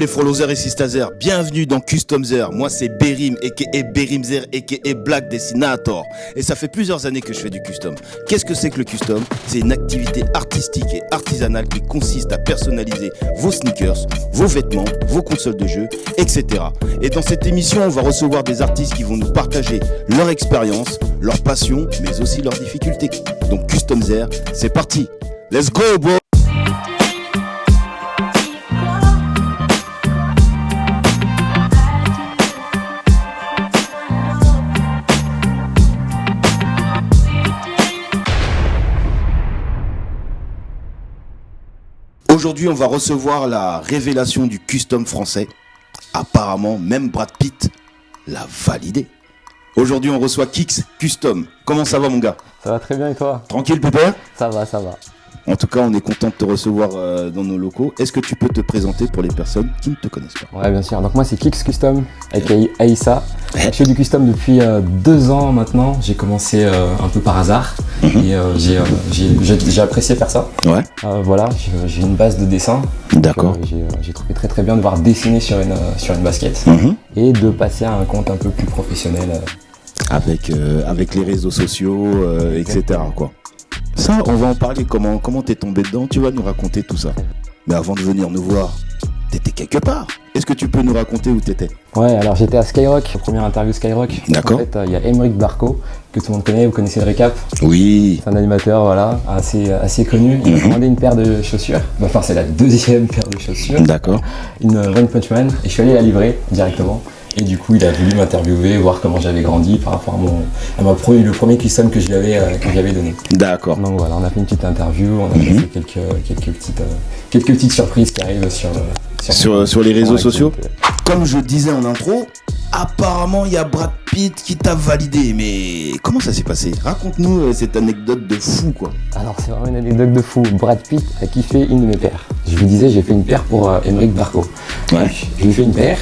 Les followers et sisters, bienvenue dans Customzer. Moi c'est Berim aka Berimzer aka Black Dessinator. Et ça fait plusieurs années que je fais du custom. Qu'est-ce que c'est que le custom? C'est une activité artistique et artisanale qui consiste à personnaliser vos sneakers, vos vêtements, vos consoles de jeux, etc. Et dans cette émission, on va recevoir des artistes qui vont nous partager leur expérience, leur passion, mais aussi leurs difficultés. Donc Customzer, c'est parti. Let's go bro. Aujourd'hui, on va recevoir la révélation du custom français. Apparemment, même Brad Pitt l'a validé. Aujourd'hui, on reçoit Kix Custom. Comment ça va, mon gars? Ça va très bien et toi? Tranquille, pépère? Ça va, ça va. En tout cas, on est content de te recevoir dans nos locaux. Est-ce que tu peux te présenter pour les personnes qui ne te connaissent pas? Ouais, bien sûr. Donc moi, c'est Kix Custom, aka Aïssa. Je fais du custom depuis 2 ans maintenant. J'ai commencé un peu par hasard et j'ai apprécié faire ça. Ouais. Voilà, j'ai une base de dessin. D'accord. J'ai trouvé très bien de voir dessiner sur une basket et de passer à un compte un peu plus professionnel. Avec les réseaux sociaux, etc. quoi. Ça, on va en parler. Comment t'es tombé dedans? Tu vas nous raconter tout ça. Mais avant de venir nous voir, t'étais quelque part. Est-ce que tu peux nous raconter où t'étais? Ouais, alors j'étais à Skyrock, première interview Skyrock. D'accord. En fait, il y a Aymeric Barco, que tout le monde connaît, vous connaissez le récap. Oui. C'est un animateur, voilà, assez connu. Il m'a demandé une paire de chaussures. Enfin, c'est la deuxième paire de chaussures. D'accord. Une One Punch Man. Et je suis allé la livrer directement. Et du coup, il a voulu m'interviewer, voir comment j'avais grandi par rapport le premier custom que je lui avais donné. D'accord. Donc voilà, on a fait une petite interview, on a fait quelques petites surprises qui arrivent sur les réseaux sociaux. Activité. Comme je disais en intro, apparemment il y a Brad Pitt qui t'a validé. Mais comment ça s'est passé? Raconte-nous cette anecdote de fou, quoi. Alors c'est vraiment une anecdote de fou. Brad Pitt a kiffé une de mes paires. Je lui disais, j'ai fait une paire pour Aymeric Barco. Ouais. Je lui ai fait une paire.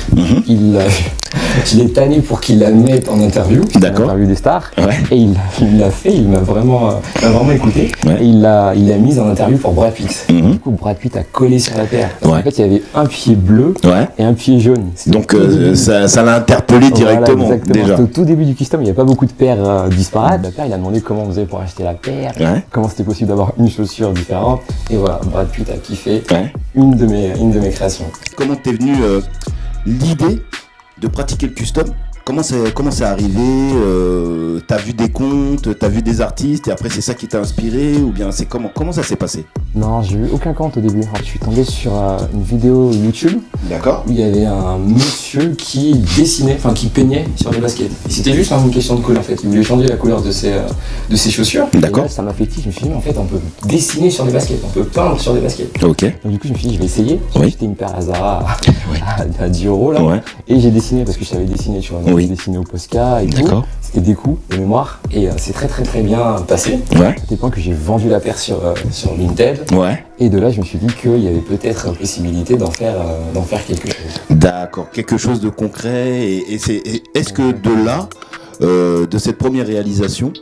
Je l'ai tanné pour qu'il la mette en interview. D'accord. En interview des stars. Ouais. Et il l'a fait, il m'a vraiment écouté. Ouais. Et il l'a mise en interview pour Brad Pitt. Du coup, Brad Pitt a collé sur la paire. Ouais. En fait, il y avait un pied bleu Ouais. et un pied jaune. Donc ça l'a interpellé directement. Voilà, exactement. Déjà. Au tout début du custom, il n'y avait pas beaucoup de paires disparates. La paire, il a demandé comment on faisait pour acheter la paire, Ouais. comment c'était possible d'avoir une chaussure différente. Et voilà, Brad Pitt a kiffé Ouais. une de mes créations. Comment t'es venu l'idée de pratiquer le custom? Comment c'est arrivé? T'as vu des comptes, t'as vu des artistes et après c'est ça qui t'a inspiré ou bien c'est comment ça s'est passé? Non, j'ai eu aucun compte au début. Alors, je suis tombé sur une vidéo YouTube D'accord. où il y avait un monsieur qui dessinait, enfin qui peignait sur les baskets. Et c'était juste une question de couleur en fait. Il voulait changer la couleur de ses chaussures. D'accord. Et là, ça m'a fait tilt. Je me suis dit, mais en fait, on peut dessiner sur des baskets, on peut peindre sur des baskets. Ok. Donc du coup, je me suis dit, je vais essayer. J'ai Oui. acheté une paire à Zara Oui. à 10 € là. Ouais. Et j'ai dessiné parce que je savais dessiner, tu vois. Donc, Oui. j'ai dessiné au Posca et tout. D'accord. C'était des coups de mémoire et c'est très bien passé. Ouais. À tel point que j'ai vendu la paire sur Vinted. Ouais. Et de là, je me suis dit qu'il y avait peut-être possibilité d'en faire quelque chose. D'accord. Quelque chose de concret et est-ce que de là, de cette première réalisation,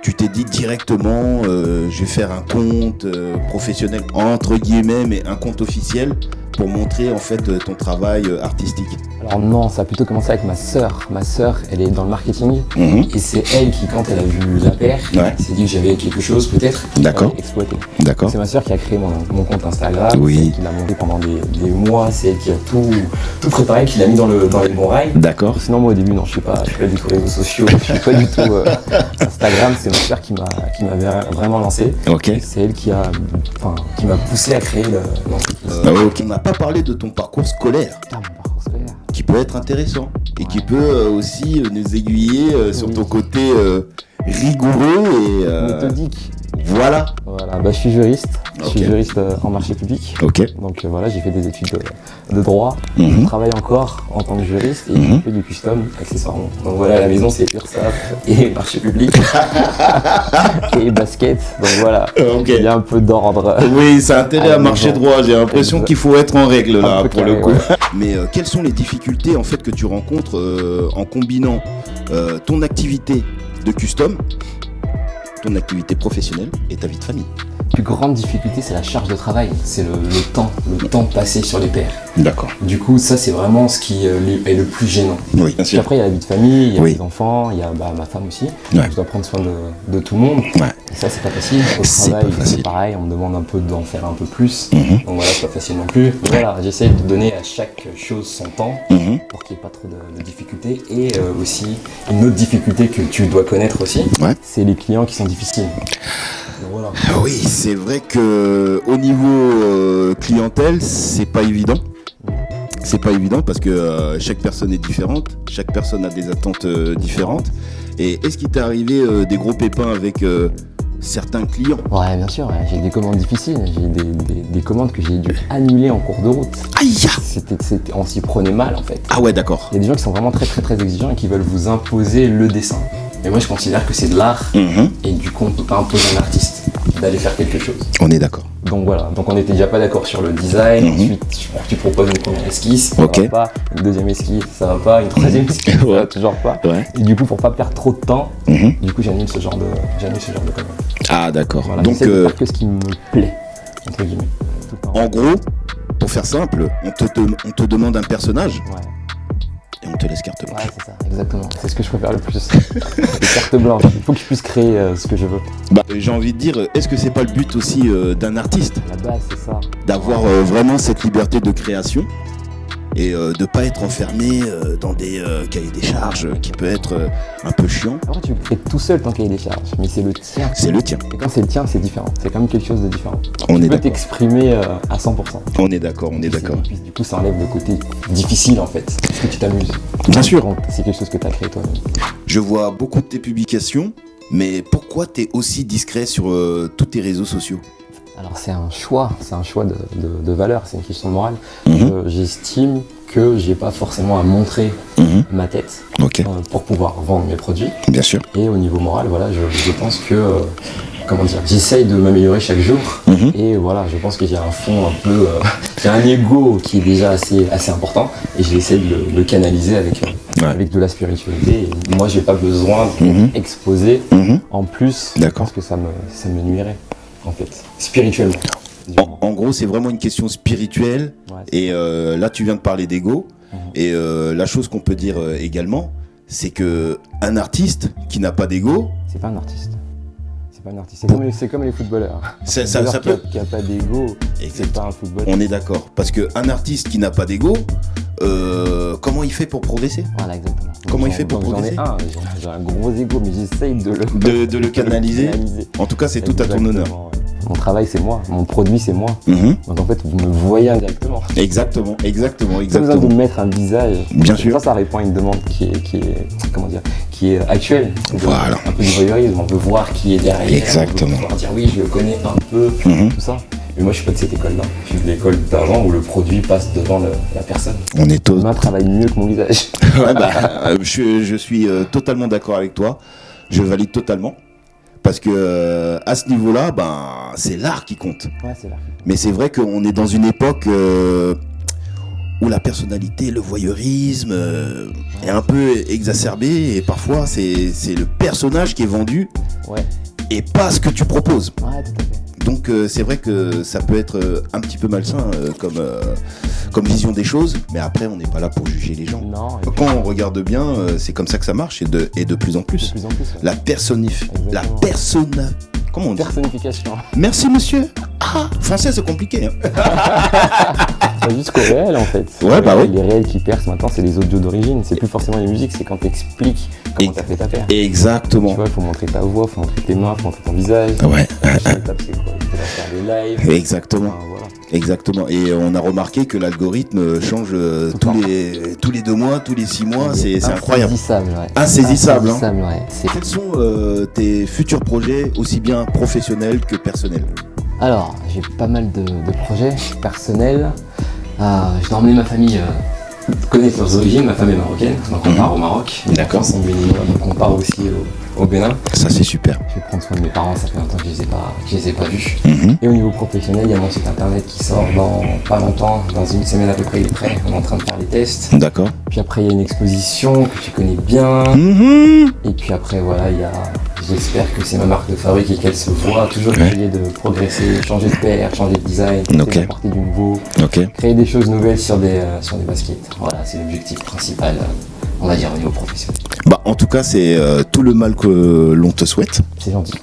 tu t'es dit directement, je vais faire un compte professionnel entre guillemets, mais un compte officiel pour montrer en fait ton travail artistique? Alors non, ça a plutôt commencé avec ma sœur. Ma sœur, elle est dans le marketing et c'est elle qui, quand elle a vu la paire, Ouais. s'est dit que j'avais quelque chose peut-être D'accord. à exploiter. D'accord. C'est ma sœur qui a créé mon compte Instagram, Oui. c'est elle qui l'a monté pendant des mois, c'est elle qui a tout préparé, qui l'a mis dans les bons rails. D'accord. Sinon moi au début non, je suis pas du tout réseaux sociaux, je suis pas du tout Instagram, c'est ma sœur qui m'avait vraiment lancé. Ok. Et c'est elle qui m'a poussé à créer l'entreprise. Ok. On n'a pas parlé de ton parcours scolaire, Putain, mon parcours scolaire. qui peut être intéressant et qui peut aussi nous aiguiller sur ton côté rigoureux et Méthodique. voilà. Voilà, bah, je suis juriste. Je suis Ok. juriste en marché public. Ok. Donc voilà, j'ai fait des études de droit. Mhm. Je travaille encore en tant que juriste et je fais du custom accessoirement. Donc voilà, à la maison c'est URSAF et marché public et basket. Donc voilà, Ok. il y a un peu d'ordre. Oui, ça a intérêt À à la marcher maison. droit. J'ai l'impression qu'il faut être en règle là Un peu pour carré, le coup. ouais. Mais quelles sont les difficultés en fait que tu rencontres en combinant ton activité de custom, ton activité professionnelle et ta vie de famille? plus grande difficulté, c'est la charge de travail, c'est le temps passé sur les paires. D'accord. Du coup, ça, c'est vraiment ce qui est le plus gênant. Oui, bien Puis sûr. après, il y a la vie de famille, il y a Oui. les enfants, il y a ma femme aussi. Ouais. Je dois prendre soin de tout le monde. Ouais. Et ça, c'est pas facile. Au C'est travail, pas facile. c'est pareil, on me demande un peu d'en faire un peu plus. Mhm. Donc voilà, c'est pas facile non plus. Voilà, j'essaie de donner à chaque chose son temps Mhm. pour qu'il n'y ait pas trop de difficultés. Et aussi, une autre difficulté que tu dois connaître aussi, Ouais. c'est les clients qui sont difficiles. Donc voilà. Oui, c'est vrai que au niveau clientèle, c'est pas évident. C'est pas évident parce que chaque personne est différente, chaque personne a des attentes différentes. Et est-ce qu'il t'est arrivé des gros pépins avec certains clients? Ouais, bien sûr, ouais, j'ai des commandes difficiles, j'ai des commandes que j'ai dû annuler en cours de route. Aïe! On s'y prenait mal en fait. Ah ouais, d'accord. Il y a des gens qui sont vraiment très très très exigeants et qui veulent vous imposer le dessin. Mais moi je considère que c'est de l'art Mhm. et du coup on peut pas imposer à un artiste d'aller faire quelque chose. On est d'accord. Donc voilà, donc on était déjà pas d'accord sur le design, Mhm. ensuite tu proposes une première esquisse, ça Ok. va pas, une deuxième esquisse, ça va pas, une troisième esquisse, ça va toujours pas. Ouais. Et du coup pour pas perdre trop de temps, Mhm. du coup j'annule ce genre de commande. Ah d'accord. Voilà, Donc j'essaie de faire que ce qui me plaît, entre guillemets, tout le temps. en gros, pour faire simple, on te demande un personnage Ouais. et on te laisse carte Ouais, blanche. c'est ça, exactement. C'est ce que je préfère le plus. Les cartes blanches. Il faut que je puisse créer ce que je veux. Bah, j'ai envie de dire, est-ce que c'est pas le but aussi d'un artiste La base, c'est ça. d'avoir vraiment cette liberté de création et de pas être enfermé dans des cahiers des charges qui peut être un peu chiant? Après, tu crées tout seul ton cahier des charges, mais c'est le tien. C'est le tien. Et quand c'est le tien, c'est différent. C'est quand même quelque chose de différent. On Tu est peux d'accord. t'exprimer à 100%. On est d'accord, on est d'accord. Et puis, du coup, ça enlève le côté difficile en fait. Parce que tu t'amuses. Bien sûr. Quand c'est quelque chose que tu as créé toi-même. Je vois beaucoup de tes publications, mais pourquoi t'es aussi discret sur tous tes réseaux sociaux? Alors, c'est un choix de valeur, c'est une question de morale. Mhm. J'estime que j'ai pas forcément à montrer Mhm. ma tête Ok, pour pouvoir vendre mes produits. bien sûr. Et au niveau moral, voilà, je pense que, comment dire, j'essaye de m'améliorer chaque jour. Mhm. Et voilà, je pense que j'ai un fond un peu, j'ai un ego qui est déjà assez important. Et j'essaie de le canaliser Ouais. avec de la spiritualité. Et moi, j'ai pas besoin Mhm. d'exposer. Mhm. En plus, je D'accord. pense que ça me nuirait, en fait, spirituellement. En gros, c'est vraiment une question spirituelle. Ouais, Et là, tu viens de parler d'ego. Mhm. Et la chose qu'on peut dire également, c'est que un artiste qui n'a pas d'ego, c'est pas un artiste. C'est pas un artiste. C'est comme les footballeurs. ça Un footballeur peut. qui a pas d'ego, c'est Exact. pas un footballeur. On est d'accord. Parce qu'un artiste qui n'a pas d'ego, comment il fait pour progresser? Voilà, exactement. Comment il fait pour J'en ai progresser? j'ai un gros ego, mais j'essaye de le De le canaliser. En tout cas, c'est tout à ton honneur. Exactement, ouais. Mon travail, c'est moi. Mon produit, c'est moi. Mhm. Donc en fait, vous me voyez indirectement. Exactement, exactement, Pas besoin de exactement. me mettre un visage. Bien sûr. Ça répond à une demande qui est actuelle. Voilà. Un peu du voyeurisme. On veut voir qui est derrière. Exactement. On veut pouvoir dire oui, je le connais un peu. Mhm. Tout ça. Mais moi, je suis pas de cette école-là. Je suis de l'école d'avant où le produit passe devant la personne. On est tous. Main travaille mieux que mon visage. Ouais, bah, je suis totalement d'accord avec toi. Je valide totalement. Parce que à ce niveau-là, ben, c'est l'art qui compte. Ouais, c'est là. Mais c'est vrai qu'on est dans une époque où la personnalité, le voyeurisme est un peu exacerbé. Et parfois, c'est le personnage qui est vendu Ouais. et pas ce que tu proposes. Ouais, tout à fait. Donc c'est vrai que ça peut être un petit peu malsain comme vision des choses. Mais après, on n'est pas là pour juger les gens. Non, et Quand on regarde bien, c'est comme ça que ça marche et de plus en de plus. plus en plus. Ouais. La personnif. La Exactement. persona. Comment on dit? Personnification. Merci monsieur. Ah, français c'est compliqué. Hein. Jusqu'au réel en fait. Ouais, bah ouais. Les réels qui percent maintenant, c'est les audios d'origine. C'est plus forcément les musiques, c'est quand t'expliques comment Et- t'as fait ta paire. Exactement. Tu vois, il faut montrer ta voix, il faut montrer tes mains, il faut montrer ton visage. Ouais, La prochaine étape, c'est quoi? Il faut faire des lives. exactement. Enfin, voilà. Exactement. Et on a remarqué que l'algorithme change Tout le tous les 2 mois, tous les 6 mois. C'est incroyable. Insaisissable, ouais. Insaisissable, hein. Insaisissable, ouais. Quels sont tes futurs projets, aussi bien professionnels que personnels? Alors, j'ai pas mal de projets personnels. Je dois emmener ma famille connaître leurs origines. Ma femme est marocaine, donc on part au Maroc. D'accord. Ils sont béninois, donc on part aussi au Bénin. Ça c'est super. Je vais prendre soin de mes parents, ça fait longtemps que je les ai pas vus. Mhm. Et au niveau professionnel, il y a mon site internet qui sort dans pas longtemps, dans une semaine à peu près, il est prêt. On est en train de faire les tests. D'accord. Puis après, il y a une exposition que tu connais bien. Mhm. Et puis après, voilà, J'espère que c'est ma marque de fabrique et qu'elle se voit. Toujours essayer de progresser, changer de PR, changer de design, apporter du nouveau, créer des choses nouvelles sur des baskets. Voilà, c'est l'objectif principal, on va dire, au niveau professionnel. Bah, en tout cas, c'est tout le mal que l'on te souhaite. C'est gentil.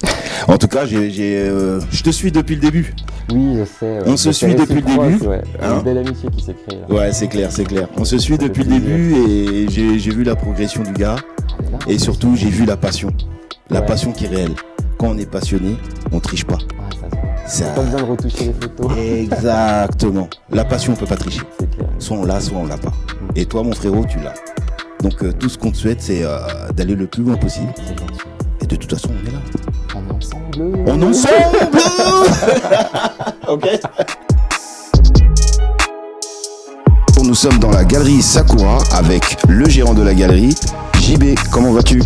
En tout cas, je te suis depuis le début. Oui, je sais. On se suit depuis le début. Ouais. Une belle amitié qui s'est créée. Là. Ouais, c'est clair. On se suit depuis le début et j'ai vu la progression du gars. Et surtout, j'ai vu la passion. La passion qui est réelle. Quand on est passionné, on triche pas. Ça. Pas besoin de retoucher les photos. Exactement. La passion, on peut pas tricher. C'est clair. Soit on l'a, soit on l'a pas. Et toi, mon frérot, tu l'as. Donc tout ce qu'on te souhaite, c'est d'aller le plus loin possible. Et de toute façon, on est là. On est ensemble. On est ensemble. Ok. Nous sommes dans la galerie Sakura avec le gérant de la galerie, JB. Comment vas-tu ?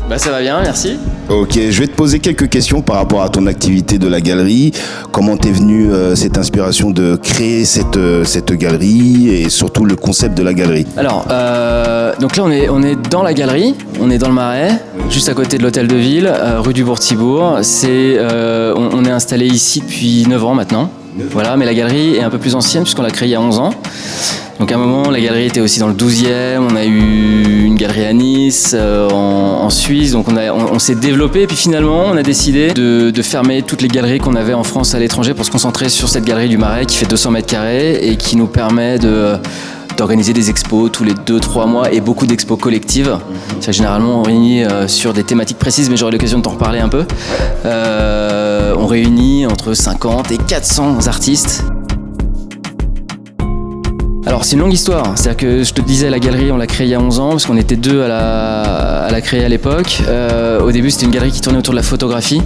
Bah ça va bien, merci. Ok, je vais te poser quelques questions par rapport à ton activité de la galerie. Comment t'es venue cette inspiration de créer cette galerie et surtout le concept de la galerie ? Alors, donc là on est dans la galerie, on est dans le Marais, juste à côté de l'hôtel de ville, rue du Bourg-Thibourg. On est installé ici depuis 9 ans maintenant. Voilà, mais la galerie est un peu plus ancienne puisqu'on l'a créée il y a 11 ans. Donc à un moment, la galerie était aussi dans le 12e, on a eu une galerie à Nice, en Suisse, donc on s'est développé et puis finalement on a décidé de fermer toutes les galeries qu'on avait en France à l'étranger pour se concentrer sur cette galerie du Marais qui fait 200 mètres carrés et qui nous permet d'organiser des expos tous les 2-3 mois et beaucoup d'expos collectives. C'est généralement on réunit sur des thématiques précises, mais j'aurai l'occasion de t'en reparler un peu. On réunit entre 50 et 400 artistes. Alors c'est une longue histoire, c'est-à-dire que je te disais la galerie on l'a créée il y a 11 ans parce qu'on était 2 à la créer à l'époque. Au début c'était une galerie qui tournait autour de la photographie.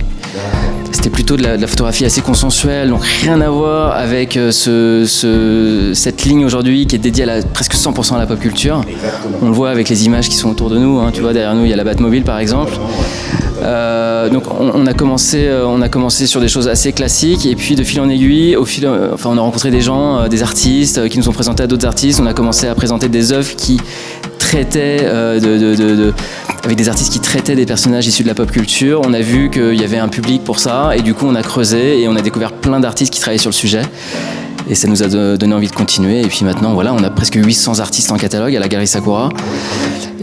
C'était plutôt de la photographie assez consensuelle, donc rien à voir avec cette ligne aujourd'hui qui est dédiée à presque 100% à la pop culture. Exactement. On le voit avec les images qui sont autour de nous, hein, tu vois derrière nous il y a la Batmobile par exemple. Donc on a commencé sur des choses assez classiques et puis de fil en aiguille, on a rencontré des gens, des artistes qui nous ont présenté à d'autres artistes. On a commencé à présenter des œuvres qui traitaient avec des artistes qui traitaient des personnages issus de la pop culture. On a vu qu'il y avait un public pour ça et du coup on a creusé et on a découvert plein d'artistes qui travaillaient sur le sujet. Et ça nous a donné envie de continuer. Et puis maintenant, voilà, on a presque 800 artistes en catalogue à la galerie Sakura.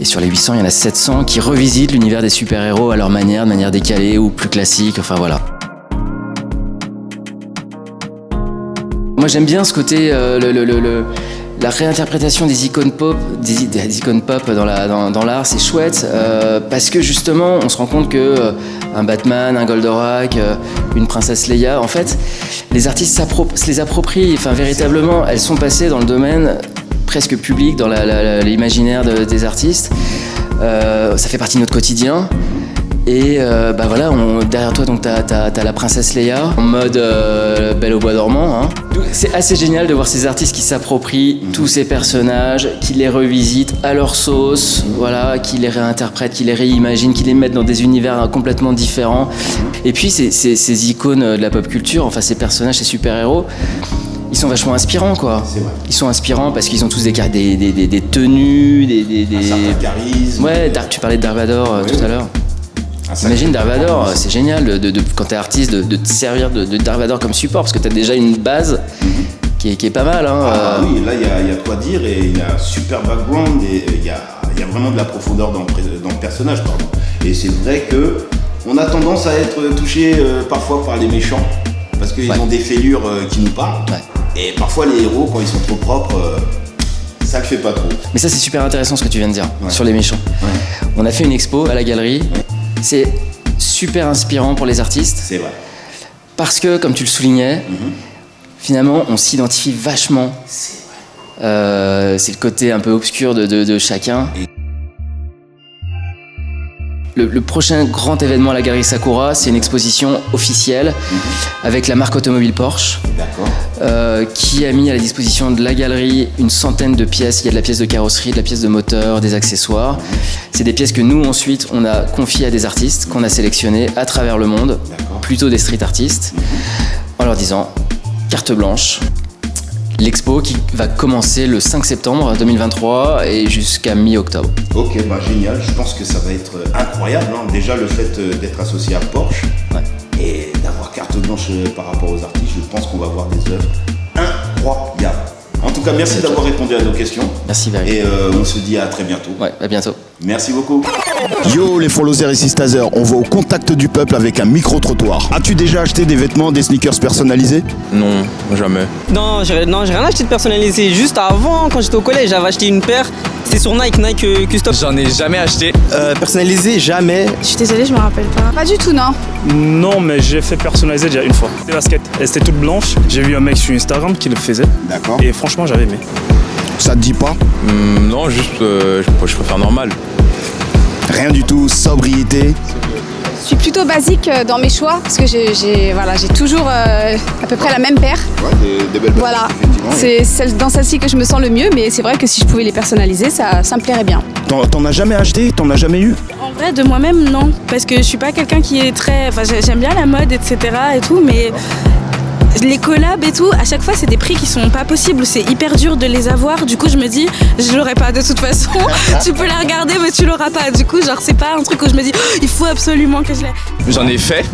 Et sur les 800, il y en a 700 qui revisitent l'univers des super-héros à leur manière, de manière décalée ou plus classique. Enfin voilà. Moi, j'aime bien ce côté, la réinterprétation des icônes pop, des icônes pop dans l'art, c'est chouette parce que justement, on se rend compte que un Batman, un Goldorak, une princesse Leia, en fait, les artistes se les approprient. Enfin, véritablement, elles sont passées dans le domaine presque public, dans l'imaginaire des artistes. Ça fait partie de notre quotidien. Et voilà, derrière toi, donc t'as la princesse Leia en mode Belle au bois dormant. Hein. C'est assez génial de voir ces artistes qui s'approprient tous ces personnages, qui les revisitent à leur sauce, voilà, qui les réinterprètent, qui les réimaginent, qui les mettent dans des univers complètement différents. Et puis ces icônes de la pop culture, enfin ces personnages, ces super-héros, ils sont vachement inspirants, quoi. C'est vrai. Ils sont inspirants parce qu'ils ont tous des tenues, un certain charisme. Ouais, tu parlais de Dark Vador tout à l'heure. Imagine Dark Vador, c'est génial quand t'es artiste de te servir de Dark Vador comme support parce que t'as déjà une base qui est pas mal. Hein, Oui, là il y a de quoi dire et il y a un super background et il y a vraiment de la profondeur dans le personnage. Pardon. Et c'est vrai que on a tendance à être touché parfois par les méchants parce qu'ils ont des fêlures qui nous parlent. Ouais. Et parfois les héros quand ils sont trop propres. Ça le fait pas trop. Mais ça c'est super intéressant ce que tu viens de dire sur les méchants. Ouais. On a fait une expo à la galerie. Ouais. C'est super inspirant pour les artistes. C'est vrai. Parce que, comme tu le soulignais, finalement, on s'identifie vachement. C'est vrai. C'est le côté un peu obscur de chacun. Le prochain grand événement à la galerie Sakura, c'est une exposition officielle avec la marque automobile Porsche. Qui a mis à la disposition de la galerie une centaine de pièces. Il y a de la pièce de carrosserie, de la pièce de moteur, des accessoires. C'est des pièces que nous, ensuite, on a confiées à des artistes qu'on a sélectionnés à travers le monde, plutôt des street artistes, en leur disant carte blanche. l'expo qui va commencer le 5 septembre 2023 et jusqu'à mi-octobre. Ok, bah génial, je pense que ça va être incroyable. Hein. Déjà le fait d'être associé à Porsche et d'avoir carte blanche par rapport aux artistes, je pense qu'on va voir des œuvres incroyables. En tout cas, merci d'avoir répondu à nos questions. Merci Valérie. Et on se dit à très bientôt. Ouais, à bientôt. Merci beaucoup. Yo les followers et sisters, on va au contact du peuple avec un micro-trottoir. As-tu déjà acheté des vêtements, des sneakers personnalisés? Non, jamais. Non, j'ai rien acheté de personnalisé. Juste avant, quand j'étais au collège, j'avais acheté une paire. C'était sur Nike Custom. J'en ai jamais acheté. Personnalisé, jamais. Je suis désolée, je me rappelle pas. Pas du tout, non. Non, mais j'ai fait personnaliser déjà une fois. Des baskets, elles étaient toutes blanches. J'ai vu un mec sur Instagram qui le faisait. D'accord. Et franchement, j'avais aimé. Ça te dit pas? Non, juste, je préfère normal. Rien du tout, sobriété. Je suis plutôt basique dans mes choix parce que j'ai toujours à peu près la même paire. Ouais, des belles Voilà, c'est dans celle-ci que je me sens le mieux, mais c'est vrai que si je pouvais les personnaliser, ça me plairait bien. T'en as jamais acheté? T'en as jamais eu? En vrai, de moi-même, non. Parce que je suis pas quelqu'un qui est très... Enfin, j'aime bien la mode, etc. et tout, mais... Les collabs et tout, à chaque fois, c'est des prix qui sont pas possibles. C'est hyper dur de les avoir. Du coup, je me dis, je l'aurai pas de toute façon. Tu peux la regarder, mais tu l'auras pas. Du coup, genre, c'est pas un truc où je me dis, oh, il faut absolument que je l'ai. J'en ai fait.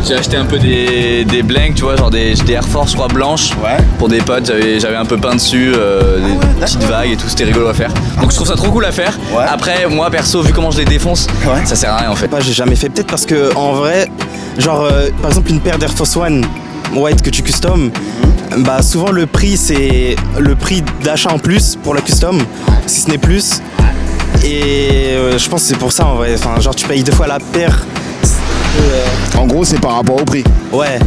J'ai acheté un peu des blanks, tu vois, genre des Air Force, je crois, blanches. Ouais. Pour des potes, j'avais un peu peint dessus, des petites vagues et tout, c'était rigolo à faire. Donc je trouve ça trop cool à faire. Ouais. Après, moi perso, vu comment je les défonce, ça sert à rien en fait. J'ai jamais fait, peut-être parce que en vrai, genre par exemple une paire d'Air Force One white que tu custom, bah souvent le prix c'est le prix d'achat en plus pour la custom, si ce n'est plus. Et je pense que c'est pour ça en vrai, enfin genre tu payes 2 fois la paire. En gros, c'est par rapport au prix. Ouais.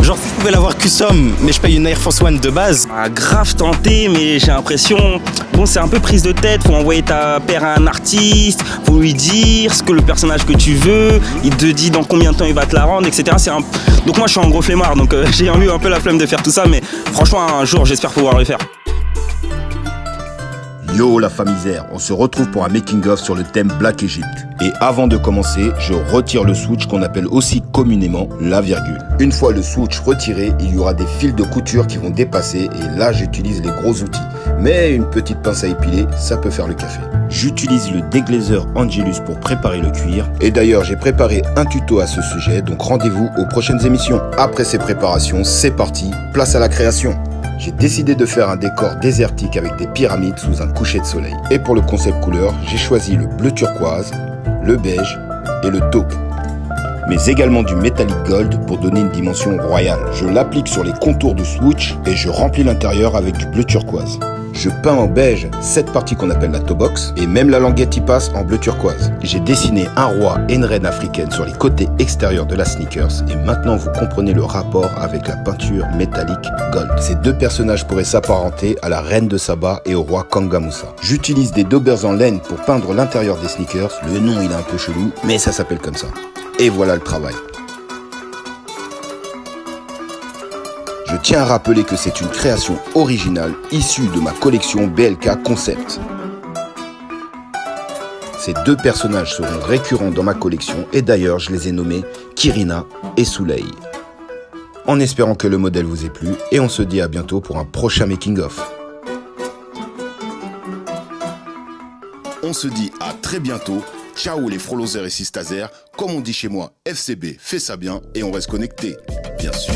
Genre si je pouvais l'avoir custom, mais je paye une Air Force One de base. Grave tenté, mais j'ai l'impression, bon, c'est un peu prise de tête. Faut envoyer ta paire à un artiste, faut lui dire ce que le personnage que tu veux, il te dit dans combien de temps il va te la rendre, etc. Donc moi je suis un gros flemmard, donc j'ai eu un peu la flemme de faire tout ça, mais franchement un jour j'espère pouvoir le faire. Yo la famille Zer, on se retrouve pour un making-of sur le thème Black Egypt. Et avant de commencer, je retire le switch qu'on appelle aussi communément la virgule. Une fois le switch retiré, il y aura des fils de couture qui vont dépasser et là j'utilise les gros outils. Mais une petite pince à épiler, ça peut faire le café. J'utilise le déglaiseur Angelus pour préparer le cuir. Et d'ailleurs, j'ai préparé un tuto à ce sujet, donc rendez-vous aux prochaines émissions. Après ces préparations, c'est parti, place à la création. J'ai décidé de faire un décor désertique avec des pyramides sous un coucher de soleil. Et pour le concept couleur, j'ai choisi le bleu turquoise, le beige et le taupe. Mais également du metallic gold pour donner une dimension royale. Je l'applique sur les contours du switch et je remplis l'intérieur avec du bleu turquoise. Je peins en beige cette partie qu'on appelle la toe box et même la languette y passe en bleu turquoise. J'ai dessiné un roi et une reine africaine sur les côtés extérieurs de la sneakers et maintenant vous comprenez le rapport avec la peinture métallique gold. Ces deux personnages pourraient s'apparenter à la reine de Saba et au roi Kanga Moussa. J'utilise des daubers en laine pour peindre l'intérieur des sneakers. Le nom il est un peu chelou mais ça s'appelle comme ça. Et voilà le travail. Je tiens à rappeler que c'est une création originale issue de ma collection BLK Concept. Ces deux personnages seront récurrents dans ma collection et d'ailleurs je les ai nommés Kirina et Souley. En espérant que le modèle vous ait plu et on se dit à bientôt pour un prochain making-of. On se dit à très bientôt. Ciao les frolosers et sistazers. Comme on dit chez moi, FCB, fais ça bien et on reste connecté. Bien sûr.